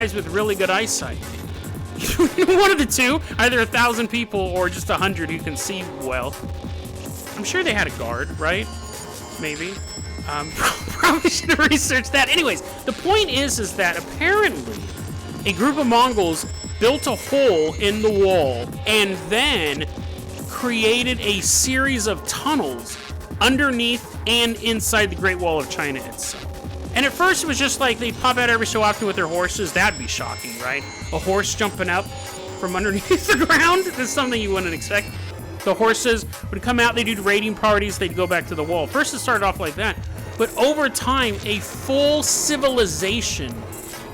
guys with really good eyesight. One of the two, either 1,000 people or just 100 who can see well. I'm sure they had a guard, right? Maybe. Probably should have researched that. Anyways, the point is that apparently a group of Mongols built a hole in the wall and then created a series of tunnels underneath and inside the Great Wall of China itself. And at first it was just like they'd pop out every so often with their horses. That'd be shocking, right? A horse jumping up from underneath the ground? That's something you wouldn't expect. The horses would come out, they'd do raiding parties, they'd go back to the wall. First it started off like that, but over time, a full civilization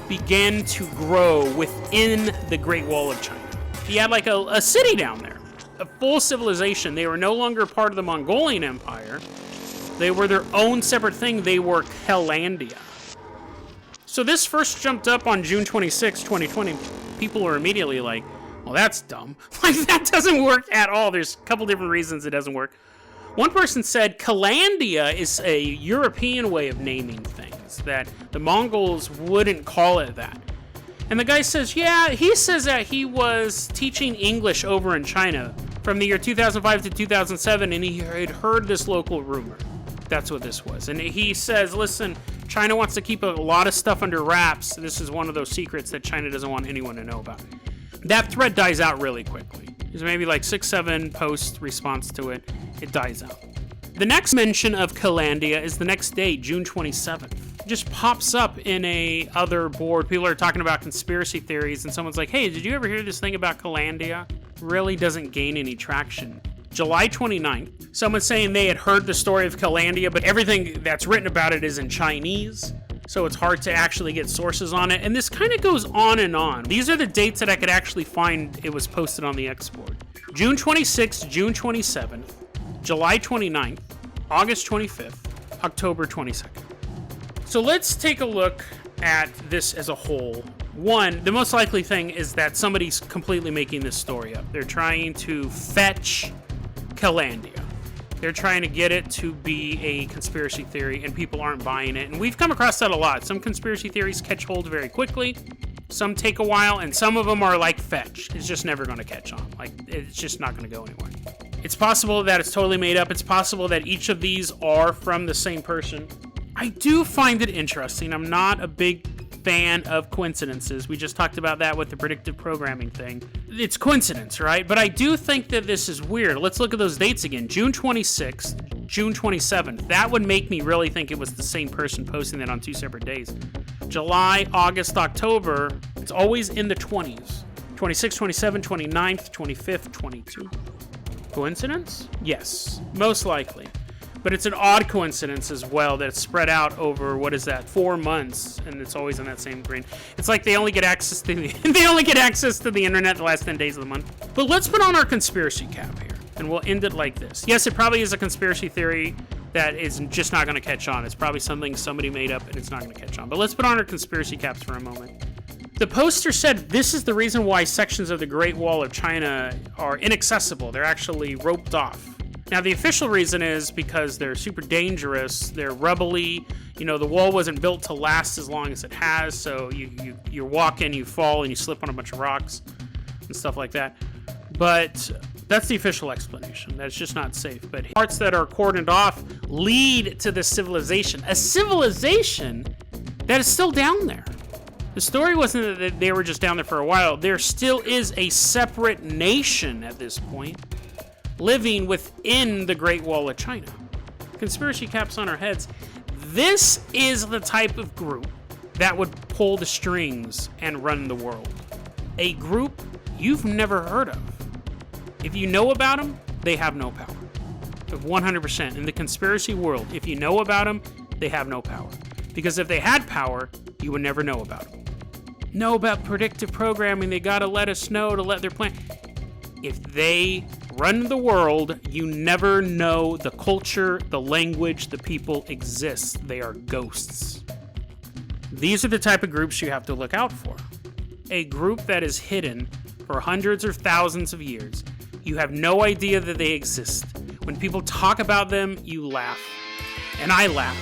began to grow within the Great Wall of China. You had like a city down there, a full civilization. They were no longer part of the Mongolian Empire. They were their own separate thing. They were Kalandia. So this first jumped up on June 26, 2020. People were immediately like, well, that's dumb. Like, that doesn't work at all. There's a couple different reasons it doesn't work. One person said Kalandia is a European way of naming things, that the Mongols wouldn't call it that. And the guy says, yeah, he says that he was teaching English over in China from the year 2005 to 2007, and he had heard this local rumor. That's what this was. And he says, listen, China wants to keep a lot of stuff under wraps. This is one of those secrets that China doesn't want anyone to know about. That thread dies out really quickly. There's maybe like 6-7 post response to it. It dies out. The next mention of Kalandia is the next day, June 27th. It just pops up in a other board. People are talking about conspiracy theories, and someone's like, hey, did you ever hear this thing about Kalandia? Really doesn't gain any traction. July 29th, someone's saying they had heard the story of Kalandia, but everything that's written about it is in Chinese, so it's hard to actually get sources on it. And this kind of goes on and on. These are the dates that I could actually find it was posted on the X board. June 26th, June 27th, July 29th, August 25th, October 22nd. So let's take a look at this as a whole. One, the most likely thing is that somebody's completely making this story up. They're trying to fetch Kalandia. They're trying to get it to be a conspiracy theory, and people aren't buying it. And we've come across that a lot. Some conspiracy theories catch hold very quickly. Some take a while, and some of them are like fetch. It's just never going to catch on. Like, it's just not going to go anywhere. It's possible that it's totally made up. It's possible that each of these are from the same person. I do find it interesting. I'm not a big fan of coincidences. We just talked about that with the predictive programming thing. It's coincidence, right? But I do think that this is weird. Let's look at those dates again. June 26th, June 27th. That would make me really think it was the same person posting that on two separate days. July, August, October, it's always in the 20s. 26th, 27th, 29th, 25th, 22. Coincidence? Yes, most likely. But it's an odd coincidence as well that it's spread out over, 4 months, and it's always in that same green. It's like they only get access to the internet the last 10 days of the month. But let's put on our conspiracy cap here, and we'll end it like this. Yes, it probably is a conspiracy theory that is just not going to catch on. It's probably something somebody made up, and it's not going to catch on. But let's put on our conspiracy caps for a moment. The poster said this is the reason why sections of the Great Wall of China are inaccessible. They're actually roped off. Now, the official reason is because they're super dangerous, they're rubbly, the wall wasn't built to last as long as it has, so you walk in, you fall, and you slip on a bunch of rocks and stuff like that. But that's the official explanation. That's just not safe. But parts that are cordoned off lead to this civilization. A civilization that is still down there. The story wasn't that they were just down there for a while. There still is a separate nation at this point, living within the Great Wall of China. Conspiracy caps on our heads. This is the type of group that would pull the strings and run the world. A group you've never heard of. If you know about them, they have no power. 100%. In the conspiracy world, if you know about them, they have no power. Because if they had power, you would never know about them. Know about predictive programming, they gotta let us know to let their plan. If they run the world, you never know the culture, the language, the people exist. They are ghosts. These are the type of groups you have to look out for. A group that is hidden for hundreds or thousands of years. You have no idea that they exist. When people talk about them, you laugh. And I laugh.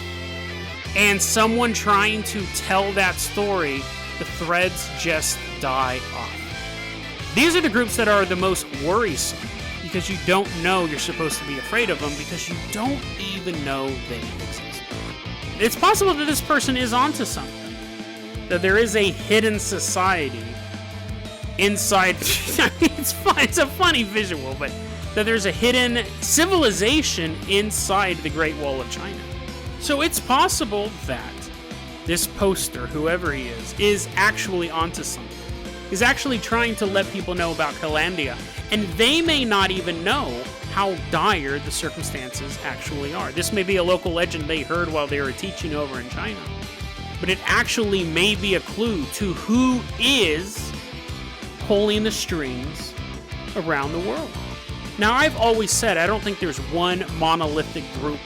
And someone trying to tell that story the threads just die off. These are the groups that are the most worrisome because you don't know you're supposed to be afraid of them because you don't even know they exist. It's possible that this person is onto something, that there is a hidden society inside. I mean, it's a funny visual, but that there's a hidden civilization inside the Great Wall of China. So it's possible that this poster, whoever he is actually onto something. He's actually trying to let people know about Caelondia, and they may not even know how dire the circumstances actually are. This may be a local legend they heard while they were teaching over in China, but it actually may be a clue to who is pulling the strings around the world. Now, I've always said I don't think there's one monolithic group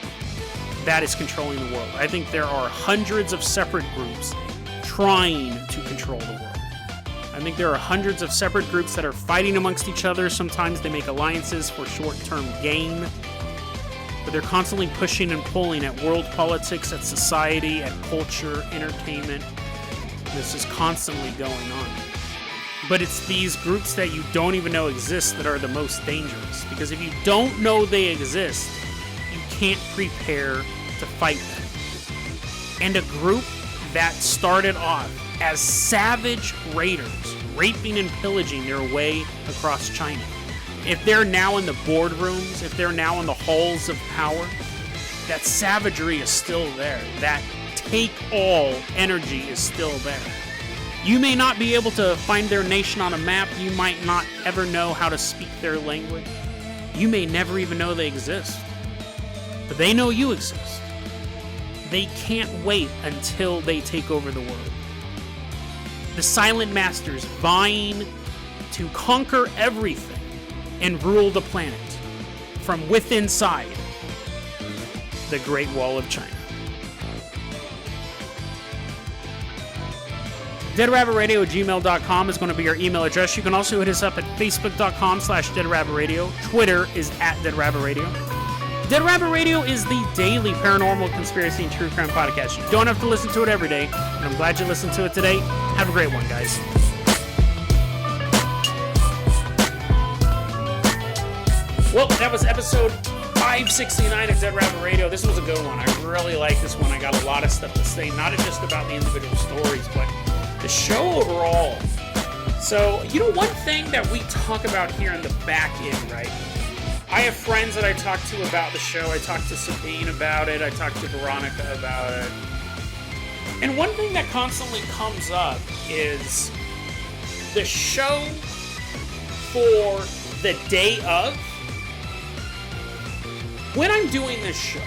that is controlling the world. I think there are hundreds of separate groups trying to control the world. I think there are hundreds of separate groups that are fighting amongst each other. Sometimes they make alliances for short-term gain, but they're constantly pushing and pulling at world politics, at society, at culture, entertainment. This is constantly going on. But it's these groups that you don't even know exist that are the most dangerous. Because if you don't know they exist, you can't prepare to fight them. And a group that started off as savage raiders, raping and pillaging their way across China. If they're now in the boardrooms, if they're now in the halls of power, that savagery is still there. That take-all energy is still there. You may not be able to find their nation on a map. You might not ever know how to speak their language. You may never even know they exist. But they know you exist. They can't wait until they take over the world. The Silent Masters vying to conquer everything and rule the planet from within inside the Great Wall of China. DeadRabbitRadio@gmail.com is going to be your email address. You can also hit us up at Facebook.com/DeadRabbitRadio. Twitter is @DeadRabbitRadio. Dead Rabbit Radio is the daily paranormal, conspiracy, and true crime podcast. You don't have to listen to it every day, and I'm glad you listened to it today. Have a great one, guys. Well, that was episode 569 of Dead Rabbit Radio. This was a good one. I really like this one. I got a lot of stuff to say, not just about the individual stories, but the show overall. So, one thing that we talk about here in the back end, right? I have friends that I talk to about the show. I talked to Sabine about it. I talked to Veronica about it. And one thing that constantly comes up is the show for the day of. When I'm doing this show,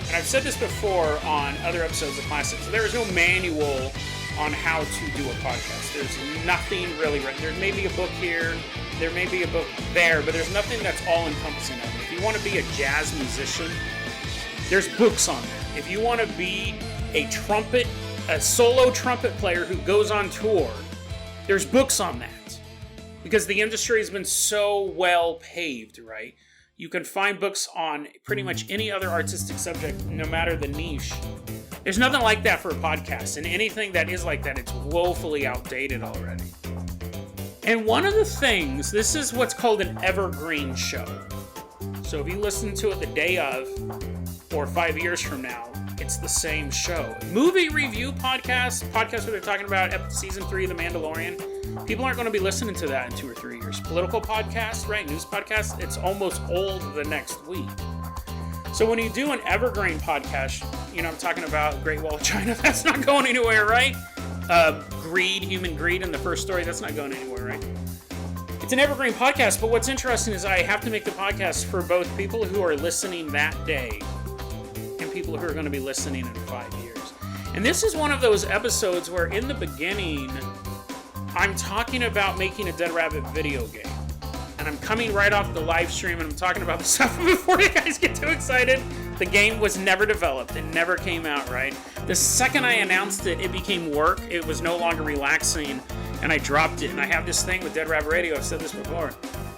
and I've said this before on other episodes of Classics, there is no manual on how to do a podcast. There's nothing really written. There may be a book here, there may be a book there, but there's nothing that's all-encompassing of it. If you want to be a jazz musician, there's books on that. If you want to be a solo trumpet player who goes on tour, there's books on that. Because the industry has been so well paved, right? You can find books on pretty much any other artistic subject, no matter the niche. There's nothing like that for a podcast, and anything that is like that, it's woefully outdated already. And one of the things, this is what's called an evergreen show. So if you listen to it the day of, or 5 years from now, it's the same show. Movie review podcasts where they're talking about season 3 of The Mandalorian, people aren't going to be listening to that in 2 or 3 years. Political podcasts, right? News podcasts, it's almost old the next week. So when you do an evergreen podcast, I'm talking about Great Wall of China, that's not going anywhere, right? Human greed in the first story, that's not going anywhere, right? It's an evergreen podcast, but what's interesting is I have to make the podcast for both people who are listening that day and people who are going to be listening in 5 years. And this is one of those episodes where in the beginning, I'm talking about making a Dead Rabbit video game. And I'm coming right off the live stream and I'm talking about the stuff before you guys get too excited. The game was never developed. It never came out, right? The second I announced it, it became work. It was no longer relaxing, and I dropped it. And I have this thing with Dead Rabbit Radio. I've said this before.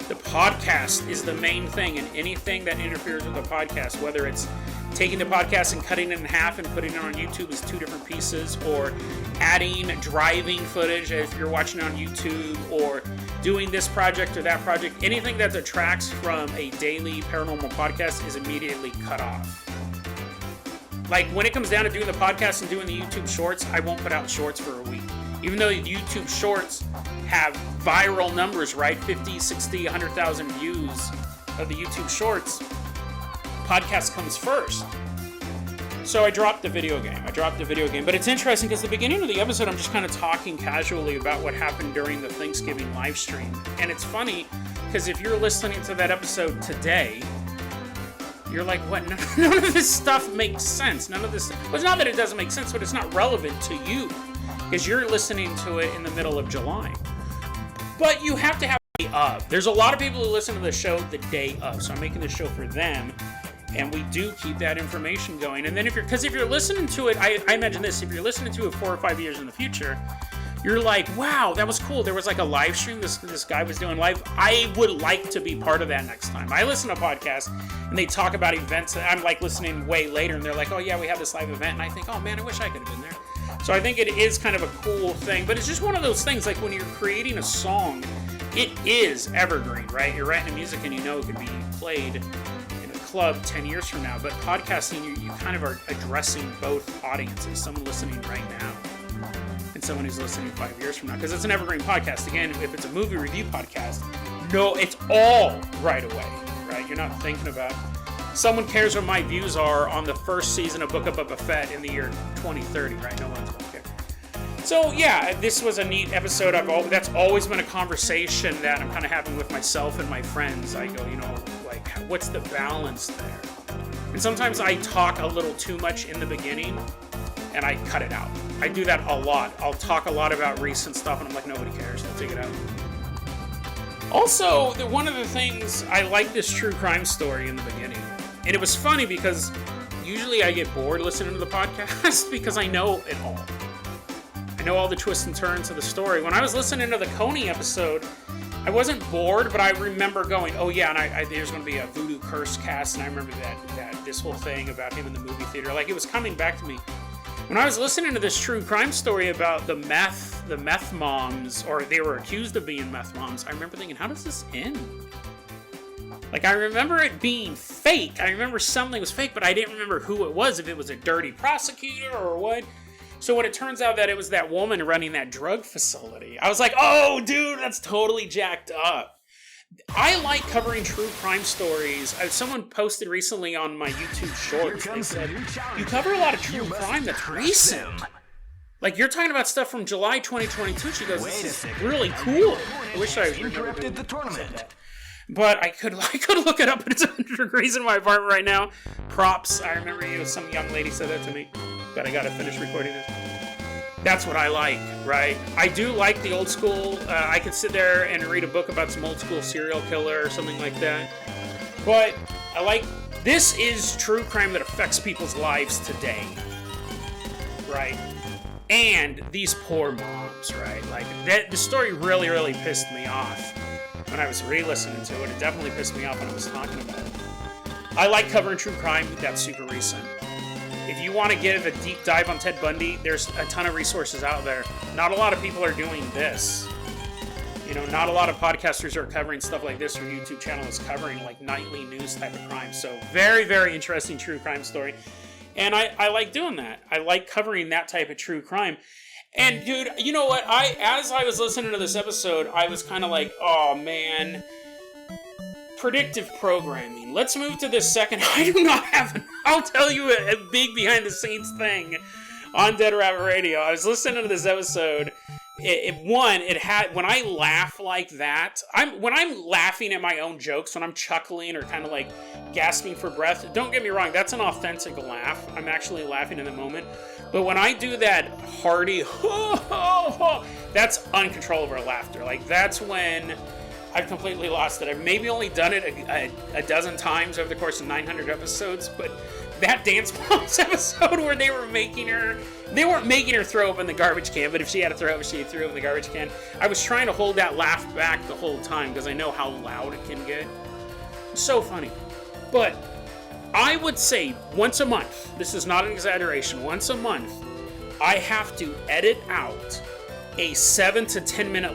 The podcast is the main thing, and anything that interferes with the podcast, whether it's taking the podcast and cutting it in half and putting it on YouTube as 2 different pieces, or adding driving footage if you're watching on YouTube, or doing this project or that project. Anything that detracts from a daily paranormal podcast is immediately cut off. Like, when it comes down to doing the podcast and doing the YouTube shorts, I won't put out shorts for a week. Even though YouTube shorts have viral numbers, right? 50, 60, 100,000 views of the YouTube shorts, podcast comes first. So I dropped the video game. But it's interesting because the beginning of the episode, I'm just kind of talking casually about what happened during the Thanksgiving live stream. And it's funny because if you're listening to that episode today, you're like, what? None of this stuff makes sense. None of this. Well, it's not that it doesn't make sense, but it's not relevant to you because you're listening to it in the middle of July. But you have to have the day of. There's a lot of people who listen to the show the day of, so I'm making the show for them. And we do keep that information going. And then if you're listening to it, I imagine this, if you're listening to it 4 or 5 years in the future, you're like, wow, that was cool. There was like a live stream this guy was doing live. I would like to be part of that next time. I listen to podcasts and they talk about events that I'm like listening way later and they're like, oh yeah, we have this live event. And I think, oh man, I wish I could have been there. So I think it is kind of a cool thing, but it's just one of those things, like when you're creating a song, it is evergreen, right? You're writing music and you know it can be played club 10 years from now, but podcasting, you kind of are addressing both audiences, someone listening right now and someone who's listening 5 years from now, because it's an evergreen podcast. Again, if it's a movie review podcast, no, it's all right away, right? You're not thinking about, someone cares what my views are on the first season of Book of Boba Fett in the year 2030, right? No one's going to care. So yeah, this was a neat episode. That's always been a conversation that I'm kind of having with myself and my friends. I go, like, what's the balance there? And sometimes I talk a little too much in the beginning, and I cut it out. I do that a lot. I'll talk a lot about recent stuff, and I'm like, nobody cares. I'll take it out. Also, one of the things, I like this true crime story in the beginning. And it was funny because usually I get bored listening to the podcast because I know it all. I know all the twists and turns of the story. When I was listening to the Coney episode, I wasn't bored, but I remember going, oh yeah, and there's going to be a Voodoo Curse cast, and I remember that this whole thing about him in the movie theater, like it was coming back to me. When I was listening to this true crime story about the meth moms, or they were accused of being meth moms, I remember thinking, how does this end? Like, I remember it being fake. I remember something was fake, but I didn't remember who it was, if it was a dirty prosecutor or what. So when it turns out that it was that woman running that drug facility, I was like, oh, dude, that's totally jacked up. I like covering true crime stories. Someone posted recently on my YouTube shorts, they said, you cover a lot of true crime that's recent. Like, you're talking about stuff from July 2022. She goes, this is really cool. I wish I interrupted the tournament. But I could look it up, but it's 100 degrees in my apartment right now. Props. I remember some young lady said that to me. But I gotta finish recording this. That's what I like, right? I do like the old school. I could sit there and read a book about some old school serial killer or something like that. But I like, this is true crime that affects people's lives today, right? And these poor moms, right? Like, the story really, really pissed me off when I was re-listening to it. It definitely pissed me off when I was talking about it. I like covering true crime that's super recent. If you want to get a deep dive on Ted Bundy, there's a ton of resources out there. Not a lot of people are doing this. Not a lot of podcasters are covering stuff like this, or YouTube channel is covering like nightly news type of crime. So very, very interesting true crime story. And I like doing that. I like covering that type of true crime. And dude, you know what? As I was listening to this episode, I was kind of like, oh man, predictive programming. Let's move to this second. I do not have I'll tell you a big behind the scenes thing on Dead Rabbit Radio. I was listening to this episode. When I laugh like that, when I'm laughing at my own jokes, when I'm chuckling or kind of like gasping for breath, don't get me wrong, that's an authentic laugh. I'm actually laughing in the moment. But when I do that hearty, that's uncontrollable laughter. Like, that's when I've completely lost it. I've maybe only done it a dozen times over the course of 900 episodes, but that Dance Moms episode where they weren't making her throw up in the garbage can, but if she had to throw up, she threw up in the garbage can. I was trying to hold that laugh back the whole time because I know how loud it can get. So funny. But I would say once a month, this is not an exaggeration, once a month, I have to edit out a 7 to 10 minute long